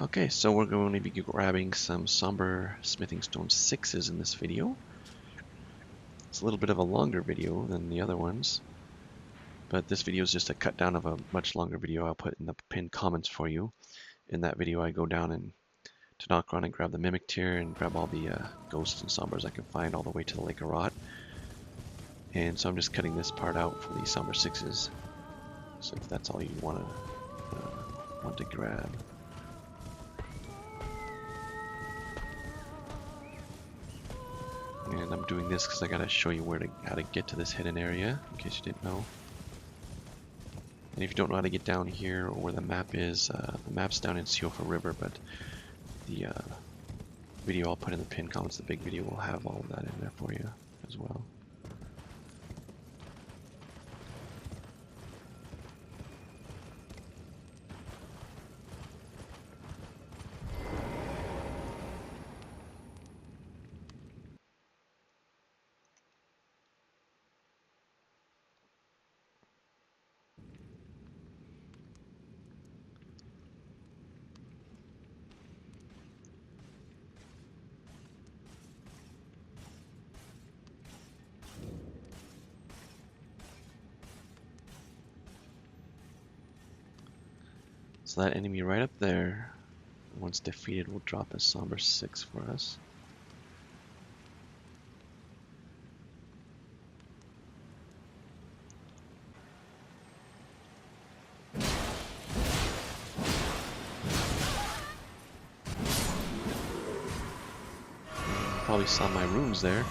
Okay, so we're going to be grabbing some Somber Smithing Stone 6s in this video. It's a little bit of a longer video than the other ones, but this video is just a cut down of a much longer video I'll put in the pinned comments for you. In that video I go down and to Nokron and grab the Mimic Tier and grab all the ghosts and Sombers I can find all the way to the Lake of Rot. And so I'm just cutting this part out for the Somber 6s. So if that's all you want to grab. And I'm doing this because I gotta show you how to get to this hidden area, in case you didn't know. And if you don't know how to get down here or where the map is, the map's down in Siofa River, but the video I'll put in the pinned comments, the big video, will have all of that in there for you as well. So that enemy right up there, once defeated, will drop a Somber 6 for us. Probably saw my runes there,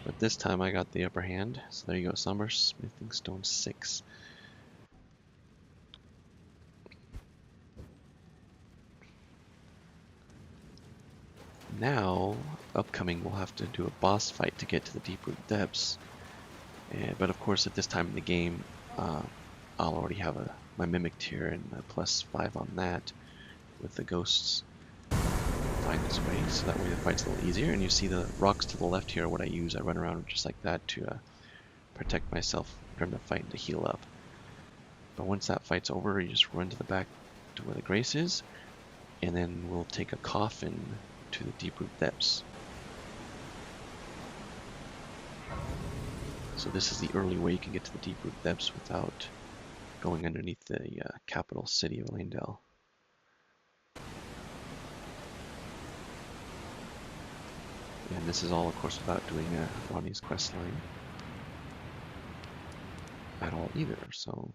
but this time I got the upper hand. So there you go, Somber Smithing Stone 6. Now, upcoming, we'll have to do a boss fight to get to the Deeproot depths. But of course, at this time in the game, I'll already have my Mimic Tier and a +5 on that with the ghosts. Find this way, so that way the fight's a little easier. And you see the rocks to the left here are what I use. I run around just like that to protect myself during the fight and to heal up. But once that fight's over, you just run to the back to where the Grace is, and then we'll take a coffin to the Deeproot depths. So this is the early way you can get to the Deeproot depths without going underneath the capital city of Elden. And this is all, of course, without doing Ronnie's quest line at all either, so...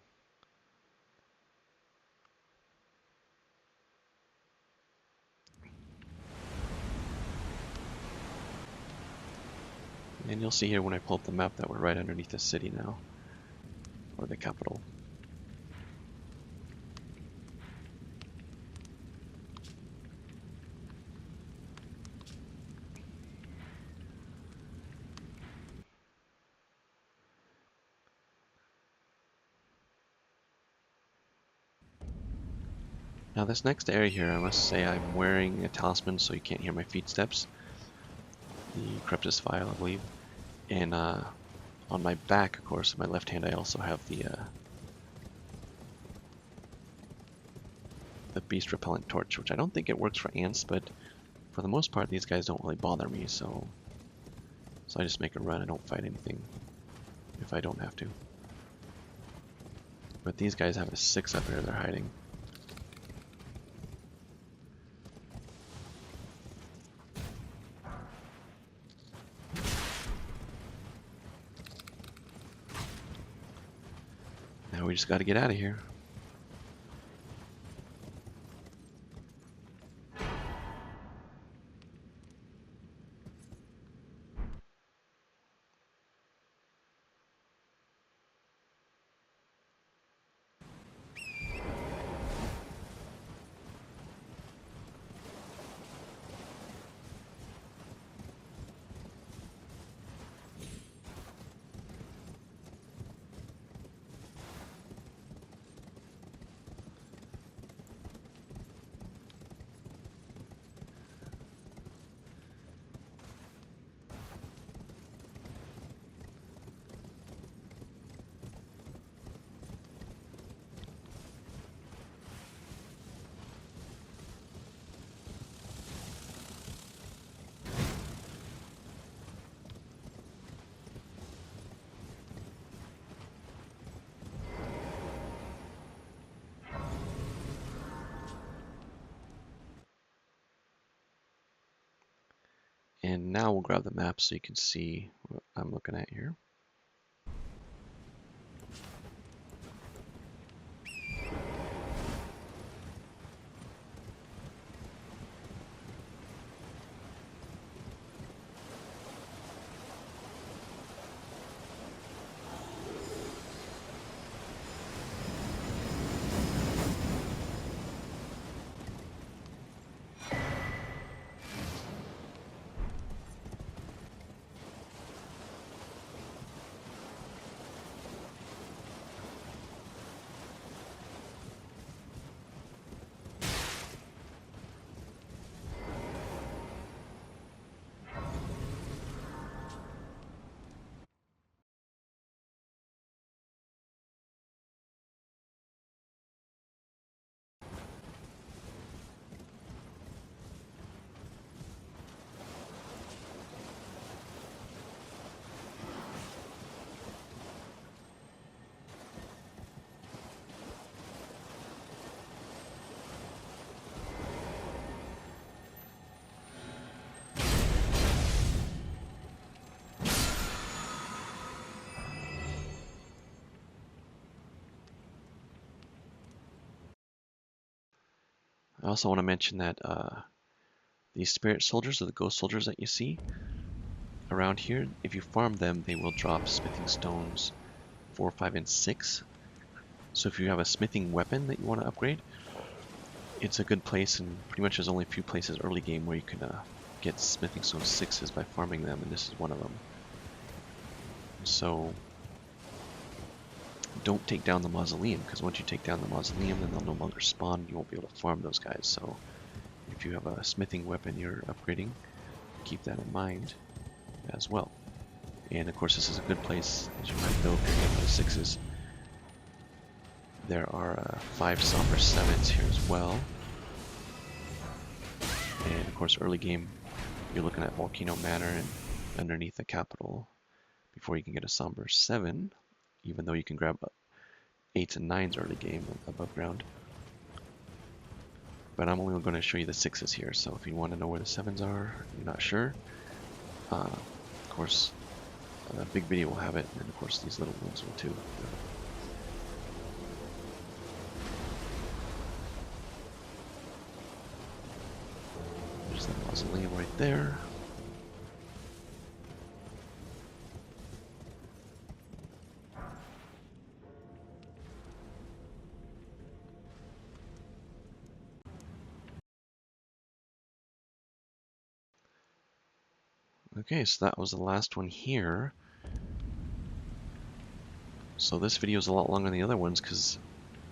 And you'll see here when I pull up the map that we're right underneath the city now, or the capital. Now this next area here, I must say I'm wearing a talisman so you can't hear my footsteps. The Cryptus Vial, I believe. And on my back, of course, on my left hand, I also have the Beast Repellent Torch, which I don't think it works for ants, but for the most part, these guys don't really bother me, so I just make a run. I don't fight anything if I don't have to. But these guys have a 6 up here they're hiding. Now we just got to get out of here. And now we'll grab the map so you can see what I'm looking at here. I also want to mention that these spirit soldiers, or the ghost soldiers that you see around here, if you farm them, they will drop smithing stones 4, 5, and 6. So if you have a smithing weapon that you want to upgrade, it's a good place, and pretty much there's only a few places early game where you can get smithing stone 6s by farming them, and this is one of them. So don't take down the mausoleum, because once you take down the mausoleum, then they'll no longer spawn. You won't be able to farm those guys. So if you have a smithing weapon you're upgrading, keep that in mind as well. And of course, this is a good place, as you might know if you're getting those 6s. There are 5 Somber 7s here as well. And of course, early game, you're looking at Volcano Manor and underneath the capital before you can get a Somber 7, even though you can grab 8s and 9s early game above ground. But I'm only going to show you the 6s here, so if you want to know where the 7s are, you're not sure, of course, a big video will have it, and of course these little ones will too. There's the mausoleum right there. Okay, so that was the last one here. So this video is a lot longer than the other ones because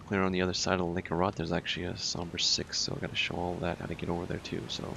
clear on the other side of the Lake of Rot there's actually a Somber 6, so I gotta show all that, how to get over there too, so.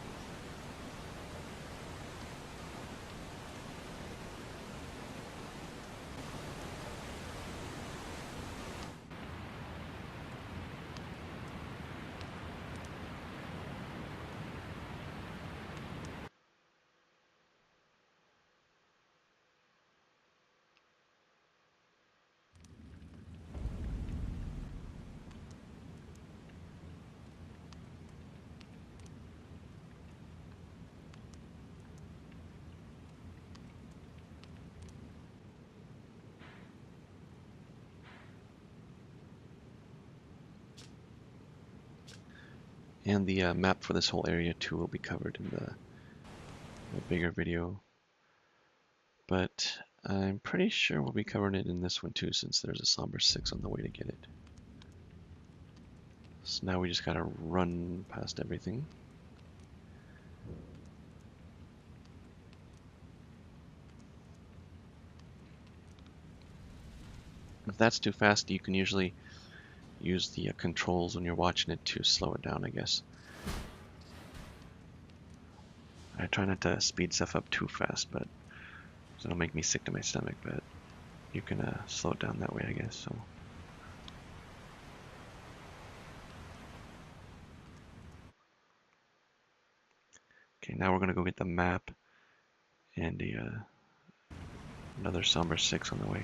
And the map for this whole area too will be covered in the bigger video. But I'm pretty sure we'll be covering it in this one too, since there's a Somber 6 on the way to get it. So now we just gotta run past everything. If that's too fast, you can usually use the controls when you're watching it to slow it down, I guess. I try not to speed stuff up too fast, but it'll make me sick to my stomach, but you can slow it down that way, I guess. So. Okay, now we're gonna go get the map and another Somber 6 on the way.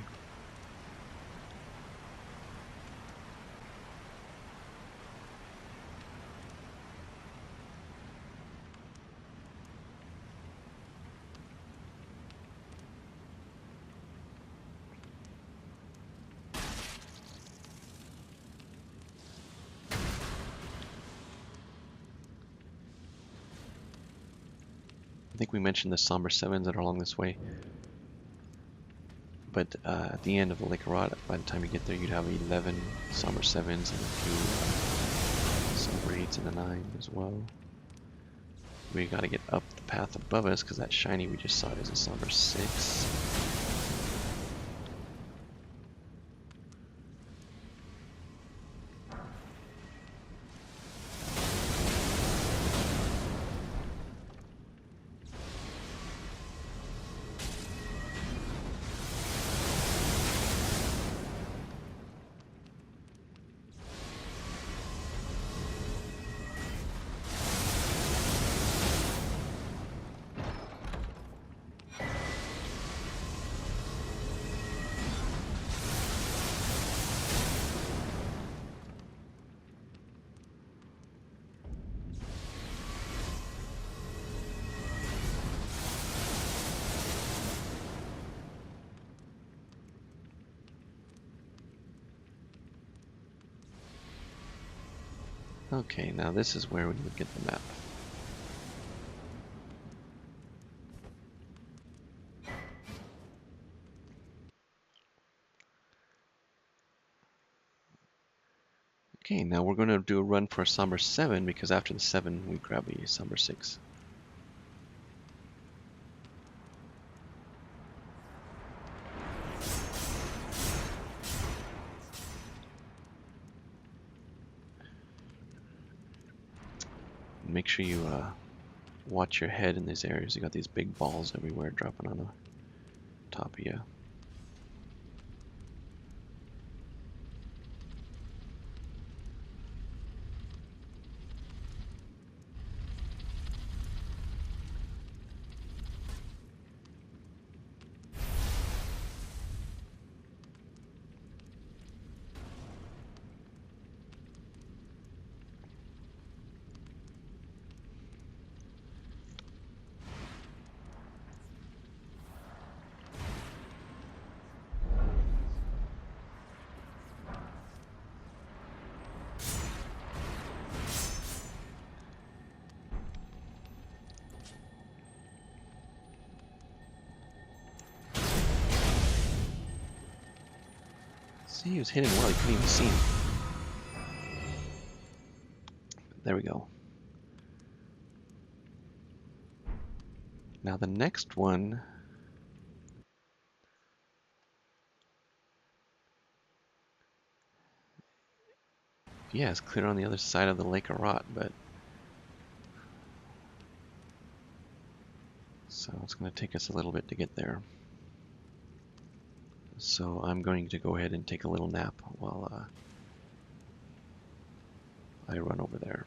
think we mentioned the Somber 7s that are along this way. But at the end of the Lake of Rot, by the time you get there, you'd have 11 Somber 7s and a few Somber 8s and a 9 as well. We gotta get up the path above us because that shiny we just saw is a Somber 6. Okay, now this is where we would get the map. Okay, now we're going to do a run for a Somber 7 because after the 7 we grab a Somber 6. Make sure you watch your head in these areas. You got these big balls everywhere dropping on the top of you. See, he was hitting well, you couldn't even see him. There we go. Now the next one, yeah, it's clear on the other side of the Lake of Rot, but so it's going to take us a little bit to get there. So I'm going to go ahead and take a little nap while I run over there.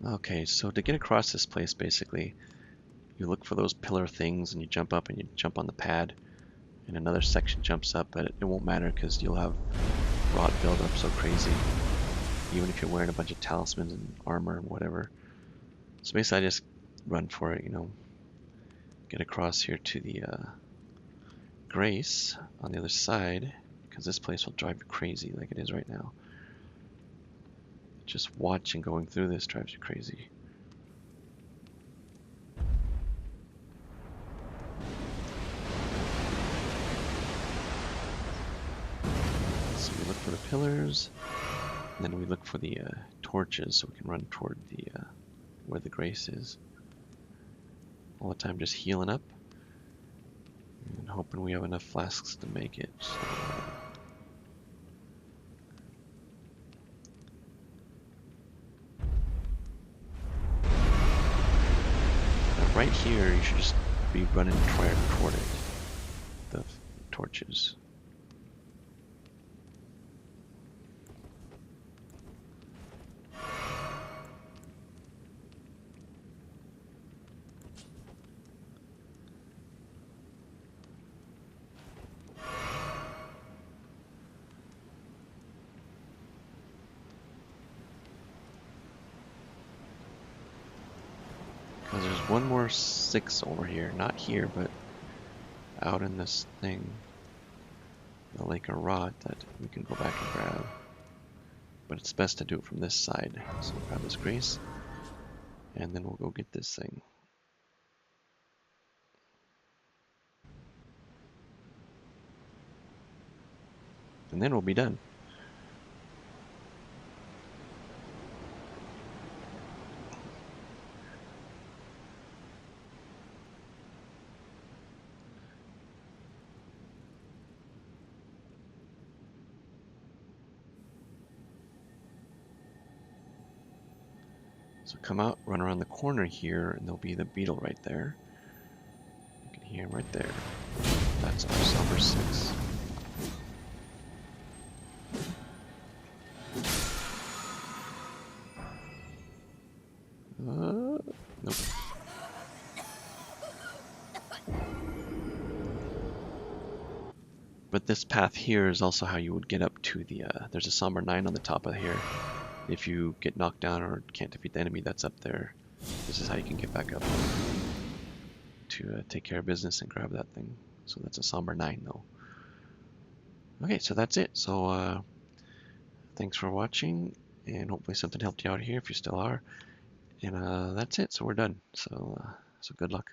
Okay, so to get across this place, basically, you look for those pillar things and you jump up and you jump on the pad, and another section jumps up, but it won't matter because you'll have rot buildup so crazy, even if you're wearing a bunch of talismans and armor and whatever. So basically, I just run for it, you know, get across here to the Grace on the other side, because this place will drive you crazy like it is right now. Just watching going through this drives you crazy. So we look for the pillars, and then we look for the torches so we can run toward the where the Grace is. All the time just healing up and hoping we have enough flasks to make it. So, right here, you should just be running toward it, the torches. Because there's one more 6 over here, not here, but out in this thing, the Lake of Rot, that we can go back and grab. But it's best to do it from this side. So we'll grab this Grace, and then we'll go get this thing. And then we'll be done. So come out, run around the corner here, and there'll be the beetle right there. You can hear him right there. That's our Somber 6. Nope. But this path here is also how you would get up to the, there's a Somber 9 on the top of here. If you get knocked down or can't defeat the enemy that's up there, this is how you can get back up to take care of business and grab that thing. So that's a Somber 9 though. Okay, so that's it. So thanks for watching, and hopefully something helped you out here if you still are. And that's it, so we're done. So good luck.